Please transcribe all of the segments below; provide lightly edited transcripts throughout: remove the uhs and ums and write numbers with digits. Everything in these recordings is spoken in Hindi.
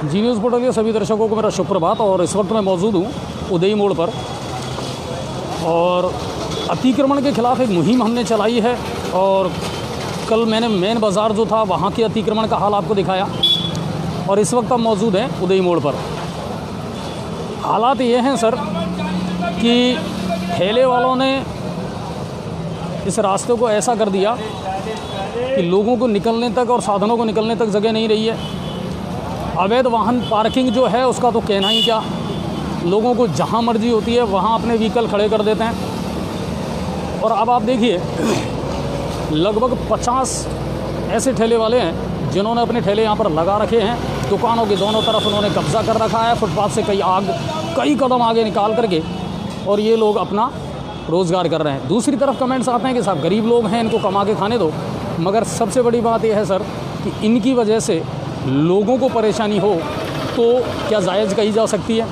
जी न्यूज़ पोर्टल के सभी दर्शकों को मेरा सुप्रभात। और इस वक्त मैं मौजूद हूँ उदय मोड़ पर, और अतिक्रमण के ख़िलाफ़ एक मुहिम हमने चलाई है। और कल मैंने मेन बाज़ार जो था वहाँ के अतिक्रमण का हाल आपको दिखाया, और इस वक्त हम मौजूद हैं उदय मोड़ पर। हालात ये हैं सर कि ठेले वालों ने इस रास्ते को ऐसा कर दिया कि लोगों को निकलने तक और साधनों को निकलने तक जगह नहीं रही है। अवैध वाहन पार्किंग जो है उसका तो कहना ही क्या, लोगों को जहां मर्जी होती है वहां अपने व्हीकल खड़े कर देते हैं। और अब आप देखिए लगभग 50 ऐसे ठेले वाले हैं जिन्होंने अपने ठेले यहाँ पर लगा रखे हैं। दुकानों के दोनों तरफ उन्होंने कब्ज़ा कर रखा है, फुटपाथ से कई कदम आगे निकाल करके, और ये लोग अपना रोज़गार कर रहे हैं। दूसरी तरफ कमेंट्स आते हैं कि साहब गरीब लोग हैं, इनको कमा के खाने दो। मगर सबसे बड़ी बात यह है सर कि इनकी वजह से लोगों को परेशानी हो तो क्या जायज़ कही जा सकती है।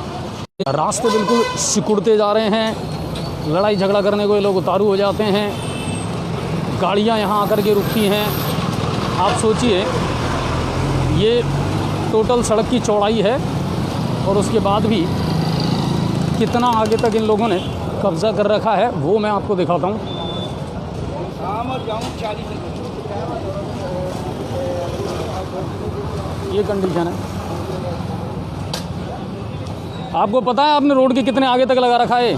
रास्ते बिल्कुल सिकुड़ते जा रहे हैं, लड़ाई झगड़ा करने को ये लोग उतारू हो जाते हैं, गाड़ियां यहाँ आकर के रुकती हैं। आप सोचिए ये टोटल सड़क की चौड़ाई है, और उसके बाद भी कितना आगे तक इन लोगों ने कब्ज़ा कर रखा है वो मैं आपको दिखाता हूँ। ये कंडीशन है, आपको पता है आपने रोड के कितने आगे तक लगा रखा है।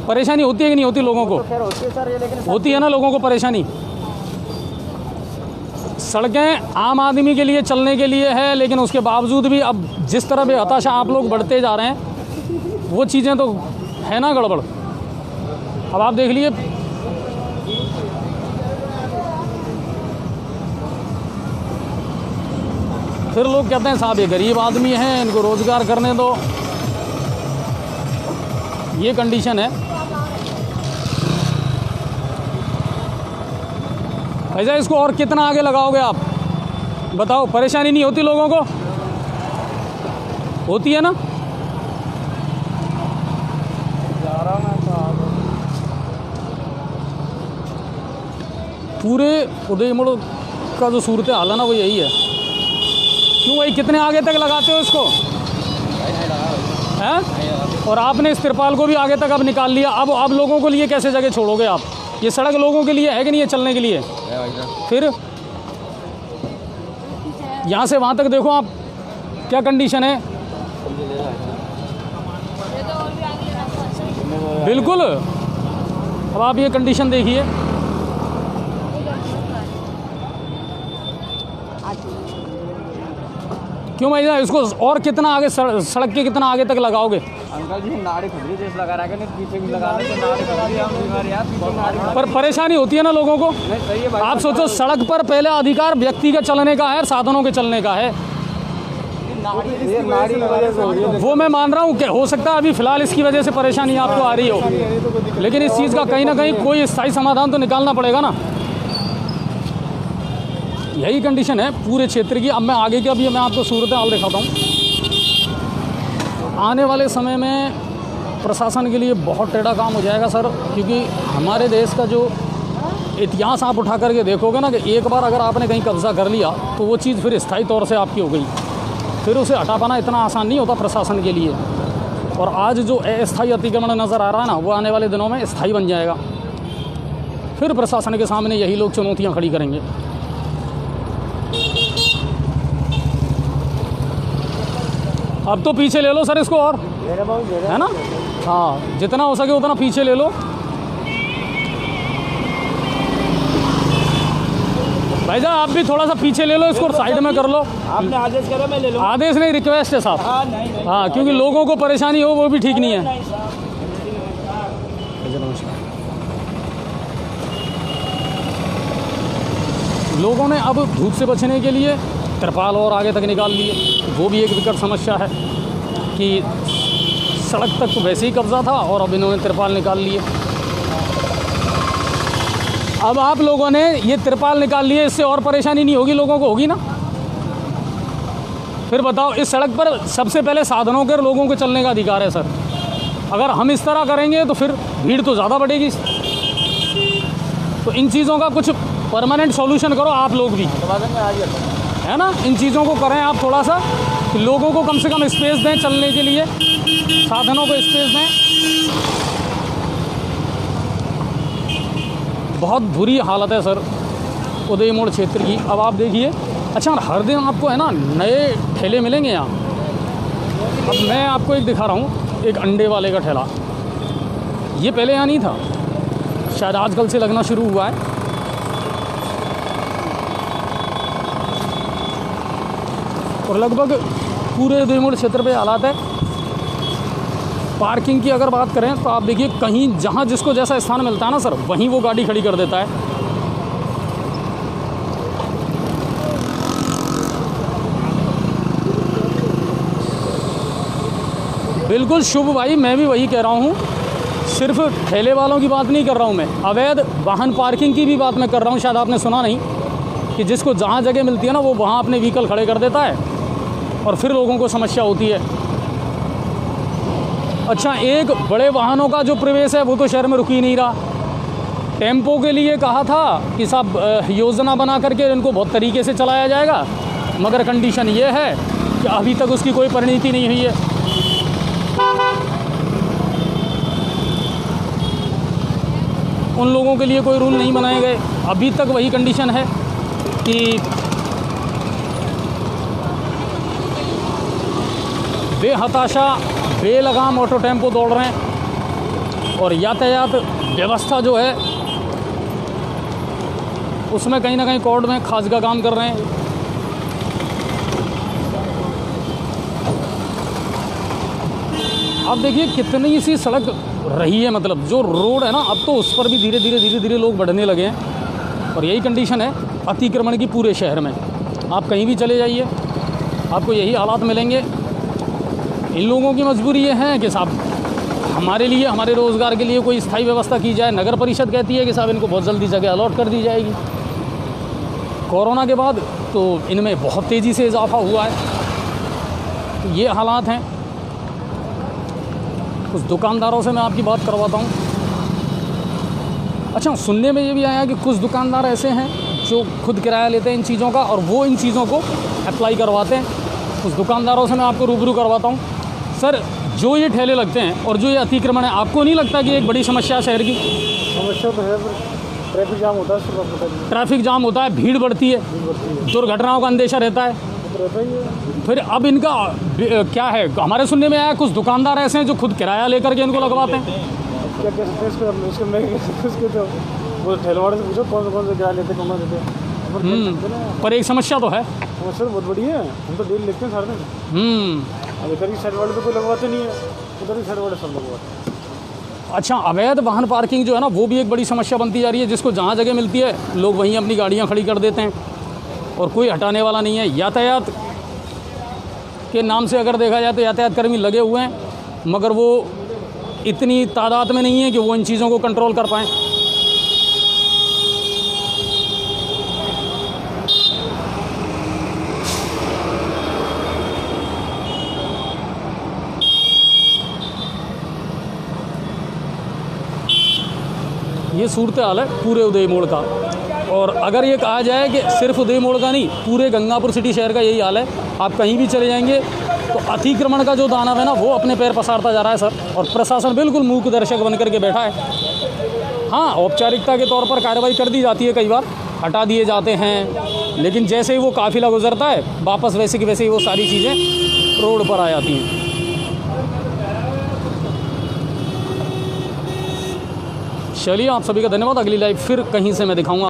परेशानी होती है कि नहीं होती लोगों को? खैर होती है सर ये, लेकिन होती है ना लोगों को परेशानी। सड़कें आम आदमी के लिए चलने के लिए है, लेकिन उसके बावजूद भी अब जिस तरह बेहताशा आप लोग बढ़ते जा रहे हैं वो चीज़ें तो है ना गड़बड़। अब आप देख लिए फिर लोग कहते हैं साहब ये गरीब आदमी हैं, इनको रोज़गार करने दो। ये कंडीशन है। ऐसा इसको और कितना आगे लगाओगे आप बताओ? परेशानी नहीं होती लोगों को? होती है ना। पूरे उदय मोड़ का जो सूरत हाल है ना वो यही है। क्यों भाई कितने आगे तक लगाते हो इसको? हैं? और आपने इस तिरपाल को भी आगे तक अब निकाल लिया। अब लोगों को लिए कैसे जगह छोड़ोगे आप? ये सड़क लोगों के लिए है कि नहीं है, चलने के लिए? फिर यहाँ से वहाँ तक देखो आप क्या कंडीशन है। बिल्कुल। अब आप ये कंडीशन देखिए। क्यों भाई इसको और कितना आगे सड़क के कितना आगे तक लगाओगे? अंकल जी नाड़ी खुद जैसे लगा रहा है, पीछे भी लगा रहे तो नाड़ी खुद हम बीमार यार। पर परेशानी होती है ना लोगों को। सही है भाई। आप सोचो सड़क पर पहले अधिकार व्यक्ति के चलने का है, साधनों के चलने का है। वो मैं मान रहा हूँ कि हो सकता है अभी फ़िलहाल इसकी वजह से परेशानी आपको आ रही हो, लेकिन इस चीज़ का कहीं ना कहीं कोई स्थायी समाधान तो निकालना पड़ेगा ना। यही कंडीशन है पूरे क्षेत्र की। अब मैं आगे का भी मैं आपको सूरत हाल दिखाता हूँ। आने वाले समय में प्रशासन के लिए बहुत टेढ़ा काम हो जाएगा सर, क्योंकि हमारे देश का जो इतिहास आप उठा करके देखोगे ना कि एक बार अगर आपने कहीं कब्ज़ा कर लिया तो वो चीज़ फिर स्थायी तौर से आपकी हो गई, फिर उसे हटा पाना इतना आसान नहीं होता प्रशासन के लिए। और आज जो अस्थायी अतिक्रमण नज़र आ रहा है ना वो आने वाले दिनों में स्थायी बन जाएगा। फिर प्रशासन के सामने यही लोग चुनौतियाँ खड़ी करेंगे। अब तो पीछे ले लो सर इसको, और है ना। हाँ जितना हो सके उतना पीछे ले लो। भाई साहब आप भी थोड़ा सा पीछे ले लो इसको, साइड में कर लो। आपने आदेश करा, मैं ले लूँ। आदेश नहीं, रिक्वेस्ट है साहब। हाँ क्योंकि लोगों को परेशानी हो वो भी ठीक नहीं है। लोगों ने अब धूप से बचने के लिए तिरपाल और आगे तक निकाल लिए। वो भी एक विकट समस्या है कि सड़क तक तो वैसे ही कब्ज़ा था और अब इन्होंने तिरपाल निकाल लिए। अब आप लोगों ने ये तिरपाल निकाल लिए, इससे और परेशानी नहीं होगी लोगों को? होगी ना। फिर बताओ, इस सड़क पर सबसे पहले साधनों के लोगों को चलने का अधिकार है सर। अगर हम इस तरह करेंगे तो फिर भीड़ तो ज़्यादा बढ़ेगी। तो इन चीज़ों का कुछ परमानेंट सॉल्यूशन करो आप लोग भी। है ना। इन चीज़ों को करें आप थोड़ा सा, कि लोगों को कम से कम स्पेस दें चलने के लिए, साधनों को स्पेस दें। बहुत बुरी हालत है सर उदय मोड़ क्षेत्र की। अब आप देखिए, अच्छा हर दिन आपको है ना नए ठेले मिलेंगे यहाँ। अब मैं आपको एक दिखा रहा हूँ, एक अंडे वाले का ठेला। ये पहले यहाँ नहीं था, शायद आजकल से लगना शुरू हुआ है। और लगभग पूरे उदय मोड़ क्षेत्र पे हालात है। पार्किंग की अगर बात करें तो आप देखिए, कहीं जहाँ जिसको जैसा स्थान मिलता है ना सर, वहीं वो गाड़ी खड़ी कर देता है। बिल्कुल शुभ भाई, मैं भी वही कह रहा हूँ। सिर्फ ठेले वालों की बात नहीं कर रहा हूँ मैं, अवैध वाहन पार्किंग की भी बात मैं कर रहा हूँ। शायद आपने सुना नहीं कि जिसको जहाँ जगह मिलती है ना, वो वहाँ अपने व्हीकल खड़े कर देता है और फिर लोगों को समस्या होती है। अच्छा, एक बड़े वाहनों का जो प्रवेश है वो तो शहर में रुक ही नहीं रहा। टेम्पो के लिए कहा था कि साहब योजना बना करके इनको बहुत तरीके से चलाया जाएगा, मगर कंडीशन ये है कि अभी तक उसकी कोई परिणति नहीं हुई है। उन लोगों के लिए कोई रूल नहीं बनाए गए। अभी तक वही कंडीशन है कि बेहताशा बेलगाम ऑटो टेम्पो दौड़ रहे हैं, और यातायात व्यवस्था जो है उसमें कहीं ना कहीं कोर्ट में खास का काम कर रहे हैं। अब देखिए कितनी सी सड़क रही है, मतलब जो रोड है ना, अब तो उस पर भी धीरे धीरे लोग बढ़ने लगे हैं। और यही कंडीशन है अतिक्रमण की पूरे शहर में। आप कहीं भी चले जाइए, आपको यही हालात मिलेंगे। इन लोगों की मजबूरी ये है कि साहब हमारे लिए, हमारे रोज़गार के लिए कोई स्थायी व्यवस्था की जाए। नगर परिषद कहती है कि साहब इनको बहुत जल्दी जगह अलॉट कर दी जाएगी। कोरोना के बाद तो इनमें बहुत तेज़ी से इजाफा हुआ है। तो ये हालात हैं। कुछ दुकानदारों से मैं आपकी बात करवाता हूँ। अच्छा, सुनने में ये भी आया कि कुछ दुकानदार ऐसे हैं जो खुद किराया लेते हैं इन चीज़ों का, और वो इन चीज़ों को अप्लाई करवाते हैं। कुछ दुकानदारों से मैं आपको रूबरू करवाता हूँ। सर, जो ये ठेले लगते हैं और जो ये अतिक्रमण है, आपको नहीं लगता कि एक बड़ी समस्या है शहर की? समस्या तो है, ट्रैफिक जाम होता है। ट्रैफिक जाम होता है, भीड़ बढ़ती है, दुर्घटनाओं का अंदेशा रहता है। फिर अब इनका क्या है? हमारे सुनने में आया कुछ दुकानदार ऐसे हैं जो खुद किराया लेकर के इनको लगवाते हैं। क्या कह सकते हैं, वो ठेलवाड़े से पूछो कौन से किराया लेते, कौन देते हैं। पर एक समस्या तो है। समस्या तो बहुत बड़ी है, हम तो डेली लिखते हैं सारे दिन। अब इधर की साइड वाले तो कोई लगवाते नहीं है, उधर की साइड वाले सब लगवाते हैं। अच्छा, अवैध वाहन पार्किंग जो है ना, वो भी एक बड़ी समस्या बनती जा रही है। जिसको जहाँ जगह मिलती है लोग वहीं अपनी गाड़ियाँ खड़ी कर देते हैं और कोई हटाने वाला नहीं है। यातायात के नाम से अगर देखा जाए तो यातायात कर्मी लगे हुए हैं, मगर वो इतनी तादाद में नहीं है कि वो इन चीज़ों को कंट्रोल कर पाएँ। ये सूरत हाल है पूरे उदय मोड़ का। और अगर ये कहा जाए कि सिर्फ उदय मोड़ का नहीं, पूरे गंगापुर सिटी शहर का यही हाल है। आप कहीं भी चले जाएंगे तो अतिक्रमण का जो दानव है ना, वो अपने पैर पसारता जा रहा है सर। और प्रशासन बिल्कुल मूक दर्शक बन करके बैठा है। हाँ, औपचारिकता के तौर पर कार्रवाई कर दी जाती है, कई बार हटा दिए जाते हैं, लेकिन जैसे ही वो काफिला गुजरता है वापस वैसे की वैसे ही वो सारी चीज़ें रोड पर आ जाती हैं। चलिए, आप सभी का धन्यवाद। अगली लाइव फिर कहीं से मैं दिखाऊंगा।